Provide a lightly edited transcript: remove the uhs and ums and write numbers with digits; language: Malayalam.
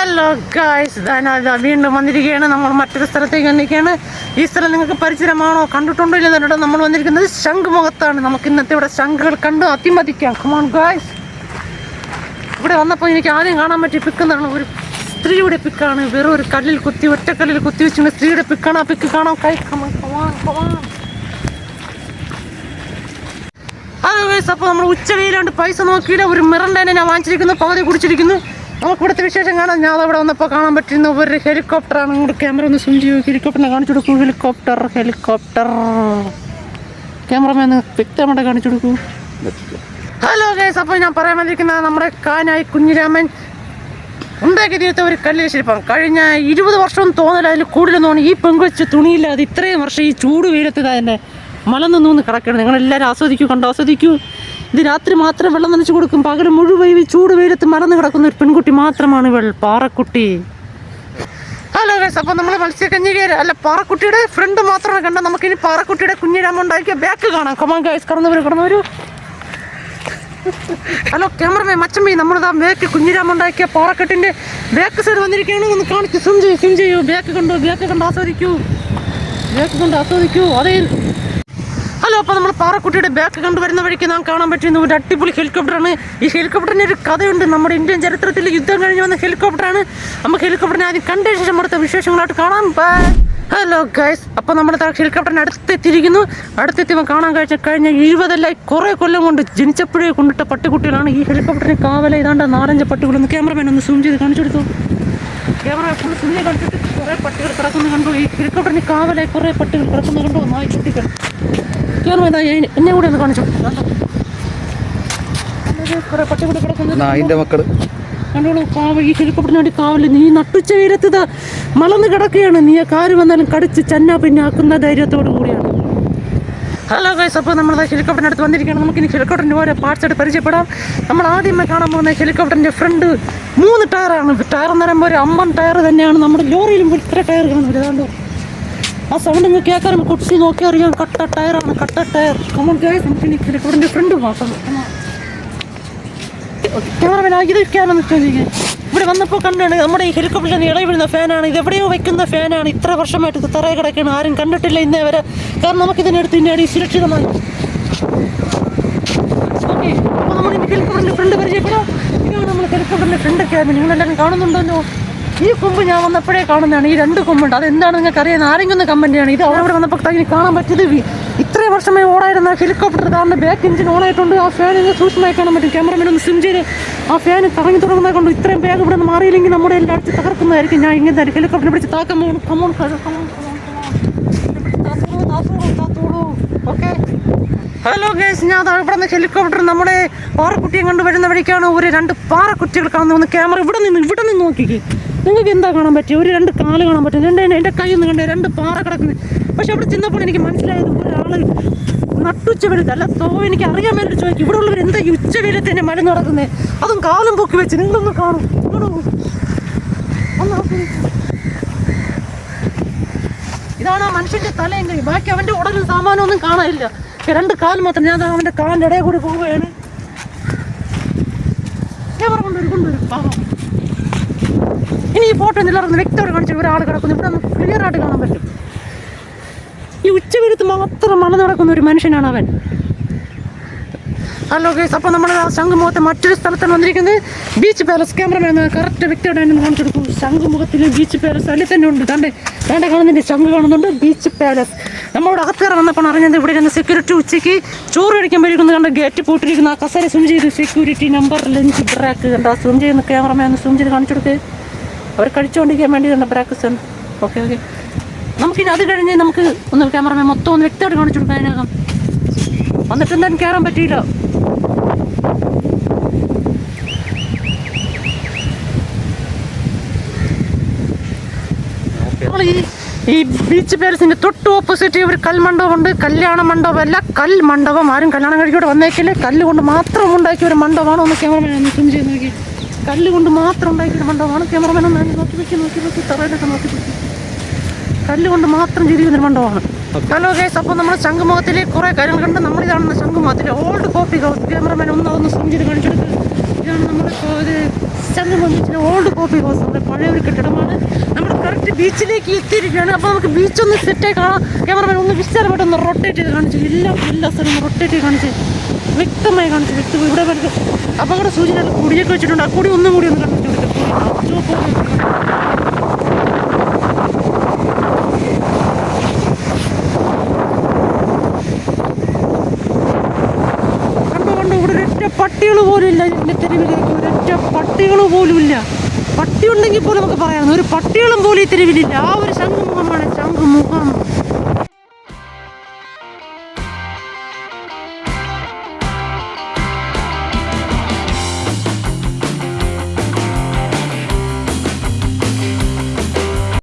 ഹലോ ഗായ്സ്, വീണ്ടും വന്നിരിക്കുകയാണ്. നമ്മൾ മറ്റൊരു സ്ഥലത്തേക്ക് വന്നിരിക്കുകയാണ്. ഈ സ്ഥലം നിങ്ങൾക്ക് പരിചയമാണോ, കണ്ടിട്ടുണ്ടോ ഇല്ലെന്നുണ്ടോ? നമ്മൾ വന്നിരിക്കുന്നത് ശംഖുമുഖത്താണ്. നമുക്ക് ഇന്നത്തെ ഇവിടെ ശംഖുകൾ കണ്ട് അതിമതിക്കാം. Come on guys. ഇവിടെ വന്നപ്പോൾ എനിക്ക് ആദ്യം കാണാൻ പറ്റിയ പിക്കെന്നാണ് ഒരു സ്ത്രീയുടെ പിക്കാണ്. വെറും ഒരു കല്ലിൽ കുത്തി, ഒറ്റക്കല്ലിൽ കുത്തി വെച്ചിട്ട് സ്ത്രീയുടെ പിക്കാണ്. ആ പിക്ക് കാണാൻ ഹലോ ഗായ്സ്. അപ്പോൾ നമ്മൾ ഉച്ചവെയിലാണ്ട് പൈസ നോക്കിയിട്ട് ഒരു മിറണ്ടേനെ ഞാൻ വാങ്ങിച്ചിരിക്കുന്നു, പകുതി കുടിച്ചിരിക്കുന്നു. നമുക്ക് ഇവിടുത്തെ വിശേഷം കാണാം. ഞാൻ അവിടെ വന്നപ്പോൾ കാണാൻ പറ്റുന്ന ഒരു ഹെലികോപ്റ്ററാണ്. ഇങ്ങോട്ട് ക്യാമറ ഒന്ന് സ്വിം ചെയ്യും. ഹെലികോപ്റ്ററിനെ കാണിച്ചു കൊടുക്കൂ. ഹെലികോപ്റ്റർ ക്യാമറമാൻ വ്യക്തമായിട്ട് കാണിച്ചു കൊടുക്കൂ. ഹലോ ഗൈസ്, അപ്പോൾ ഞാൻ പറയാൻ വന്നിരിക്കുന്നത് നമ്മുടെ കാനായി കുഞ്ഞിരാമൻ ഉണ്ടാക്കി തീർത്ത ഒരു കല്ലിൽ ശില്പം. കഴിഞ്ഞ 20 വർഷം തോന്നല, അതിൽ കൂടുതൽ തോന്നി. ഈ പെങ്കൊച്ച് തുണിയില്ലാതെ ഇത്രയും വർഷം ഈ ചൂട് വെയിലത്ത് അതിൻ്റെ മലന്നൊന്ന് കിടക്കണം. നിങ്ങളെല്ലാവരും ആസ്വദിക്കൂ. ഇത് രാത്രി മാത്രം വെള്ളം നനച്ചു കൊടുക്കും. പകരം മുഴുവൻ ചൂട് വെയിലത്ത് മറന്നു കിടക്കുന്ന ഒരു പെൺകുട്ടി മാത്രമാണ് ഇവൾ, പാറക്കുട്ടി. ഹലോ ഗൈസ്, അപ്പോൾ നമ്മൾ മത്സ്യക്കന്യകർ അല്ല, പാറക്കുട്ടിയുടെ ഫ്രണ്ട് മാത്രമാണ് കണ്ടത്. നമുക്കിനി പാറക്കുട്ടിയുടെ കുഞ്ഞിരാമൻ ഉണ്ടാക്കിയ ബാക്ക് കാണാം. കമാൻ ഗൈസ്, കടന്നു വരൂ. ഹലോ ക്യാമറമാൻ മച്ചമ്പി, നമ്മളിതാ ബാക്ക് കുഞ്ഞിരാമൻ ഉണ്ടാക്കിയ പാറക്കെട്ടിൻ്റെ ബാക്ക് സൈഡ് വന്നിരിക്കുകയാണ്. ഒന്ന് കാണിച്ച് സ്വിം ചെയ്യൂ. ബാക്ക് കണ്ട് ആസ്വദിക്കൂ. അതേ. ഹലോ, അപ്പോൾ നമ്മൾ പാറക്കുട്ടിയുടെ ബാക്ക് കണ്ടുവരുന്ന വഴിക്ക് നാം കാണാൻ പറ്റുന്ന ഒരു അടിപൊളി ഹെലികോപ്റ്ററാണ്. ഈ ഹെലികോപ്റ്ററിന് ഒരു കഥയുണ്ട്. നമ്മുടെ ഇന്ത്യൻ ചരിത്രത്തിൽ യുദ്ധം കഴിഞ്ഞ് വന്ന ഹെലികോപ്റ്ററാണ്. നമുക്ക് ഹെലികോപ്റ്ററിനെ ആദ്യം കണ്ട ശേഷം അടുത്ത വിശേഷങ്ങളായിട്ട് കാണാം. ഹലോ ഗൈസ്, അപ്പോൾ നമ്മൾ ഹെലികോപ്റ്ററിന് അടുത്തെത്തിയപ്പോൾ കാണാൻ കഴിഞ്ഞ 20 കുറേ കൊല്ലം കൊണ്ട് ജനിച്ചപ്പോഴേ കൊണ്ടിട്ട പട്ടിക്കുട്ടികളാണ് ഈ ഹെലികോപ്റ്ററിന് കാവല. ഇതാണ്ട് 4-5 പട്ടികളൊന്ന് ക്യാമറമാൻ ഒന്ന് സൂം ചെയ്ത് കാണിച്ചു കൊടുത്തു. ക്യാമറ ഫുൾ സൂം ചെയ്ത് കാണിച്ചിട്ട് കുറേ പട്ടികൾ കിടക്കുന്നത് കണ്ടു. ഈ ഹെലികോപ്റ്ററിന് കാവലായി കുറേ പട്ടികൾ കിടക്കുന്നത് കണ്ടു. നായി കുട്ടികൾ ക്യാമറ എന്നെ കൂടെ ഒന്ന് കാണിച്ചു. കുറേ പട്ടികൾ കിടക്കുന്നത് കണ്ടോളൂ. ഈ ഹെലികോപ്റ്ററിന് വേണ്ടി കാവല്. നീ നട്ടുച്ച വെയിലത്ത് മലന്ന് കിടക്കുകയാണ്. നീ കാര് വന്നാലും കടിച്ച് പിന്നെ ആക്കുന്ന ധൈര്യത്തോടു കൂടിയാണ്. ഹലോ ഗൈസ്, അപ്പോൾ നമ്മൾ ഹെലികോപ്റ്ററിൻ്റെ അടുത്ത് വന്നിരിക്കുകയാണ്. നമുക്കിനി ഹെലികോപ്റ്ററിൻ്റെ ഓരോ പാർട്സ് ആയിട്ട് പരിചയപ്പെടാം. നമ്മൾ ആദ്യമേ കാണാൻ പോകുന്ന ഹെലികോപ്റ്ററിൻ്റെ ഫ്രണ്ട് 3 ടയറാണ്. ടയർ എന്ന് പറയുമ്പോൾ ഒരു 50 ടയർ തന്നെയാണ്. നമ്മുടെ ലോറിയിലും ഇത്ര ടയർ കാണുന്നത്. ഏതാണ്ട് ആ സൗണ്ട് നിങ്ങൾ കേൾക്കാറും കുട്ടി നോക്കി അറിയാം. കട്ട ടയറാണ്. കമോൺ ഗൈസ്, നമുക്കിനി ഹെലികോപ്റ്ററിൻ്റെ ഫ്രണ്ട് നോക്കാം. ക്യാമറമാൻ ഇതൊക്കെയാണെന്ന് ചോദിക്കുക. ഇവിടെ വന്നപ്പോൾ കണ്ടാണ് നമ്മുടെ ഈ ഹെലികോപ്റ്ററിന് ഇളകി വീഴുന്ന ഫാനാണ്. ഇത് എവിടെയോ വയ്ക്കുന്ന ഫാനാണ്. ഇത്ര വർഷമായിട്ട് ഇത് തറയെ കിടക്കുകയാണ്. ആരും കണ്ടിട്ടില്ല ഇന്നേ വരെ. കാരണം നമുക്കിതിനടുത്ത് ഇന്നടി സുരക്ഷിതമായി. ഓക്കെ, അപ്പോൾ നമ്മൾ ഇനി ഹെലികോപ്റ്ററിൻ്റെ ഫ്രണ്ട് പരിചയപ്പെടാം. ഇതാണ് നമ്മൾ ഹെലികോപ്റ്ററിൻ്റെ ഫ്രണ്ട് ക്യാബിൻ. നിങ്ങളെല്ലാവരും കാണുന്നുണ്ടല്ലോ. ഈ കൊമ്പ് ഞാൻ വന്നപ്പോഴേ കാണുന്നതാണ്. ഈ 2 കൊമ്പുണ്ട്. അതെന്താണ് നിങ്ങൾക്ക് അറിയാൻ ആരെങ്കിലും കമൻറ്റാണ്. ഇത് അവിടെ വന്നപ്പോൾ കാണാൻ പറ്റിയത് ഇത്രയും വർഷമേ ഓടായിരുന്ന ഹെലികോപ്റ്റർ കാരണം ബാക്ക് എഞ്ചിൻ ഓണായിട്ടുണ്ട്. ആ ഫാൻ ഇങ്ങനെ സൂക്ഷ്മമായി കാണാൻ പറ്റും. ക്യാമറമാൻ ഒന്ന് സ്വിം ചെയ്ത് ആ ഫാൻ കറങ്ങി തുടങ്ങുന്നത് കൊണ്ട് ഇത്രയും ബാഗ് ഇവിടെ നിന്ന് മാറിയില്ലെങ്കിൽ നമ്മുടെ എല്ലാം അടുത്ത് തകർക്കുന്നതായിരിക്കും. ഞാൻ ഇങ്ങനെ ഹെലികോപ്റ്ററിനെ പിടിച്ച് താക്കാൻ പോകും. കമോൺ. ഓക്കെ. ഹലോ ഗൈസ്, ഞാൻ ഇവിടെ നിന്ന് ഹെലികോപ്റ്റർ നമ്മുടെ പാറക്കുട്ടിയെ കണ്ടുവരുന്ന വഴിക്കാണ് ഒരു 2 പാറക്കുട്ടികൾ കാണുന്ന. ക്യാമറ ഇവിടെ നിന്ന് നോക്കിക്കേ. നിങ്ങൾക്ക് എന്താ കാണാൻ പറ്റിയ? ഒരു 2 കാല് കാണാൻ പറ്റും. എൻ്റെ കയ്യിൽ നിന്ന് കണ്ടേ 2 പാറ കിടക്കുന്നത്. പക്ഷെ അവിടെ ചെന്നപ്പോൾ എനിക്ക് മനസ്സിലായത് ഒരാൾ നട്ടുച്ച വെയിലത്ത് അല്ല എനിക്ക് അറിയാൻ വേണ്ടി ചോദിക്കും. ഇവിടെ ഉള്ളവർ എന്താ ഈ ഉച്ച വെയിലത്ത് തന്നെ മരുന്ന് നടക്കുന്നത്? അതും കാലും പൊക്കി വെച്ച്. നിങ്ങളൊന്ന് കാണും. ഇതാണ് ആ മനുഷ്യൻ്റെ തലയെങ്കിൽ. ബാക്കി അവൻ്റെ ഉടലും സാമാനമൊന്നും കാണാനില്ല. 2 കാല് മാത്രം. ഞാൻ അവൻ്റെ കാലിൻ്റെ ഇടയിൽ കൂടി പോവുകയാണ്. ക്യാമറ കൊണ്ടുവരും. പാവം. ഇനി ഈ ഫോട്ടോ എല്ലാവർക്കും വ്യക്തമായിട്ട് കാണിച്ചു. ഒരാൾ കിടക്കുന്നു. ഇവിടെ നമുക്ക് ക്ലിയർ ആയിട്ട് കാണാൻ പറ്റും. ഈ ഉച്ചവെയിലത്ത് മാത്രം മല നടക്കുന്ന ഒരു മനുഷ്യനാണ് അവൻ. ഹലോ ഗൈസ്, അപ്പോൾ നമ്മൾ ശംഖുമുഖത്തെ മറ്റൊരു സ്ഥലത്താണ് വന്നിരിക്കുന്നത്. Beach palace. ക്യാമറമാൻ കറക്റ്റ് വ്യക്തമായിട്ട് കാണിച്ചു കൊടുക്കും. ശംഖുമുഖത്തിൽ ബീച്ച് പാലസ് അതിൽ തന്നെ ഉണ്ട്. തൻ്റെ കാണുന്നുണ്ട്, ശംഖ് കാണുന്നുണ്ട്, ബീച്ച് പാലസ്. നമ്മളോട് അകത്തേറെ വന്നപ്പോൾ അറിഞ്ഞത് ഇവിടെ ഇരുന്ന് സെക്യൂരിറ്റി ഉച്ചയ്ക്ക് ചോറ് കഴിക്കാൻ പറ്റുന്നത് കണ്ട് ഗേറ്റ് പൂട്ടിരിക്കുന്ന ആ കസേര സ്വിം ചെയ്ത് സെക്യൂരിറ്റി നമ്പർ ലഞ്ച് ബ്രാക്ക് കണ്ട സ്വിം ചെയ്യുന്ന ക്യാമറമാൻ സ്വിം ചെയ്ത് കാണിച്ചു കൊടുക്കുക. അവർ കഴിച്ചുകൊണ്ടിരിക്കാൻ വേണ്ടി കണ്ട ബ്രാക്ക് സൺ. ഓക്കെ. നമുക്കിനി അത് കഴിഞ്ഞ് നമുക്ക് ഒന്ന് ക്യാമറമാൻ മൊത്തം ഒന്ന് വ്യക്തമായിട്ട് കാണിച്ചു കൊടുക്കാൻ. അതിനകം വന്നിട്ട് എന്തായാലും കയറാൻ പറ്റിയില്ല. ഈ ബീച്ച് പാലസിൻ്റെ തൊട്ട് ഓപ്പോസിറ്റ് ഒരു കൽമണ്ഡപമുണ്ട്. കല്യാണ മണ്ഡപമല്ല, കൽമണ്ഡപം. ആരും കല്യാണം കഴിക്കൂടെ വന്നേക്കില്ലേ. കല്ലുകൊണ്ട് മാത്രം ഉണ്ടാക്കിയ ഒരു മണ്ഡപമാണ്. ഒന്ന് ക്യാമറമാൻ ഒന്ന് സ്വിം ചെയ്ത് നോക്കി. കല്ലുകൊണ്ട് മാത്രം ഉണ്ടാക്കിയൊരു മണ്ഡപമാണ്. ക്യാമറമാൻ ഒന്ന് നോക്കി തറയിലൊക്കെ നോക്കി. കല്ലുകൊണ്ട് മാത്രം ചെയ്തിരിക്കുന്നൊരു മണ്ഡപമാണ്. ഹലോ ഗൈസ്, അപ്പോൾ നമ്മൾ ശംഖുമുഖത്തിൽ കുറേ കാര്യങ്ങൾ കണ്ട്. നമ്മളിതാണ് ശംഖുമുഖത്തിലെ ഓൾഡ് കോഫി ഹൗസ്. ക്യാമറമാൻ ഒന്ന് സ്വിം ചെയ്ത് കാണിച്ചെടുത്ത്. ഇതാണ് നമ്മുടെ സംഘം വന്നിട്ട് ഓൾഡ് കോഫി ഹൗസ്, നമ്മുടെ പഴയ ഒരു കെട്ടിടമാണ്. നമ്മൾ കറക്റ്റ് ബീച്ചിലേക്ക് എത്തിയിരിക്കുകയാണ്. അപ്പോൾ നമുക്ക് ബീച്ചൊന്ന് സെറ്റായി കാണാം. ക്യാമറമാൻ ഒന്ന് വിസ്താരമായിട്ടൊന്ന് റൊട്ടേറ്റ് ചെയ്ത് കാണിച്ചു, എല്ലാ സ്ഥലവും റൊട്ടേറ്റ് ചെയ്ത് കാണിച്ച് വ്യക്തമായി കാണിച്ചു. ഇവിടെ വരെ അപകട സൂചന കുടിയൊക്കെ വെച്ചിട്ടുണ്ട്. ആ കൂടി ഒന്നും കൂടി ഒന്ന് കണ്ടിട്ട് പട്ടികൾ പോലും ഇല്ല. ഇതിൻ്റെ തെരുവിലേക്ക് ഒരൊറ്റ പട്ടികൾ പോലും ഇല്ല. പട്ടി ഉണ്ടെങ്കിൽ പോലും നമുക്ക് പറയാം, ഒരു പട്ടികളും പോലും ഈ തെരുവിലില്ല. ആ ഒരു ശംഖുമുഖമാണ് ശംഖുമുഖം.